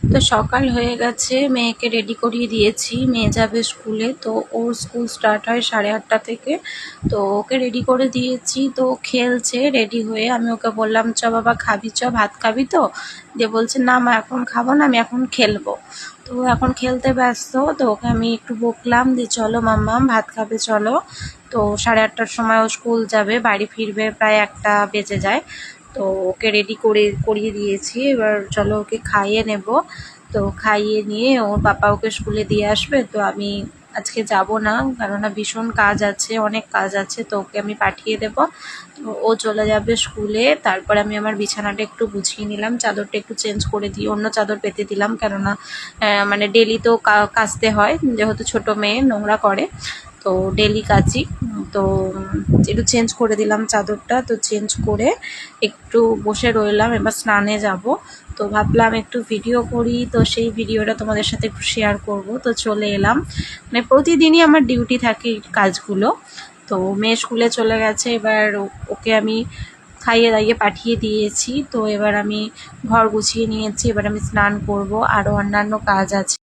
তো সকাল হয়ে গেছে, মেয়েকে রেডি করিয়ে দিয়েছি, মেয়ে যাবে স্কুলে। তো ওর স্কুল স্টার্ট হয় 8:30 থেকে। তো ওকে রেডি করে দিয়েছি, তো খেলছে রেডি হয়ে। আমি ওকে বললাম চ বাবা খাবি, চ ভাত খাবি? তো দিয়ে বলছে না মা এখন খাবো না, আমি এখন খেলবো। তো এখন খেলতে ব্যস্ত। তো ওকে আমি একটু বকলাম, দিয়ে চলো মাম্মাম ভাত খাবে চলো। তো 8:30টার সময় ও স্কুল যাবে, বাড়ি ফিরবে প্রায় 1টা বেজে যায়। তো ওকে রেডি করিয়ে দিয়েছি, এবার চলো ওকে খাইয়ে নেব। তো খাইয়ে নিয়ে ওর পাপা ওকে স্কুলে দিয়ে আসবে। তো আমি আজকে যাব না, কেননা ভীষণ কাজ আছে, অনেক কাজ আছে। তো ওকে আমি পাঠিয়ে দেব। তো ও চলে যাবে স্কুলে। তারপর আমি আমার বিছানাটা একটু গুছিয়ে নিলাম, চাদরটা একটু চেঞ্জ করে দিয়ে অন্য চাদর পেতে দিলাম, কেননা মানে ডেলি তো কাচতে হয়, যেহেতু ছোট মেয়ে নোংরা করে। তো ডেলি কাচি। তো একটু চেঞ্জ করে দিলাম চাদরটা। তো চেঞ্জ করে একটু বসে রইলাম, এবার স্নানে যাব। তো ভাবলাম একটু ভিডিও করি, তো সেই ভিডিওটা তোমাদের সাথে একটু শেয়ার করব। তো চলে এলাম, মানে প্রতিদিনই আমার ডিউটি থাকে এই কাজগুলো। তো মেয়ে স্কুলে চলে গেছে, এবার ওকে আমি খাইয়ে দাইয়ে পাঠিয়ে দিয়েছি। তো এবার আমি ঘর গুছিয়ে নিয়েছি, এবার আমি স্নান করব, আরও অন্যান্য কাজ আছে।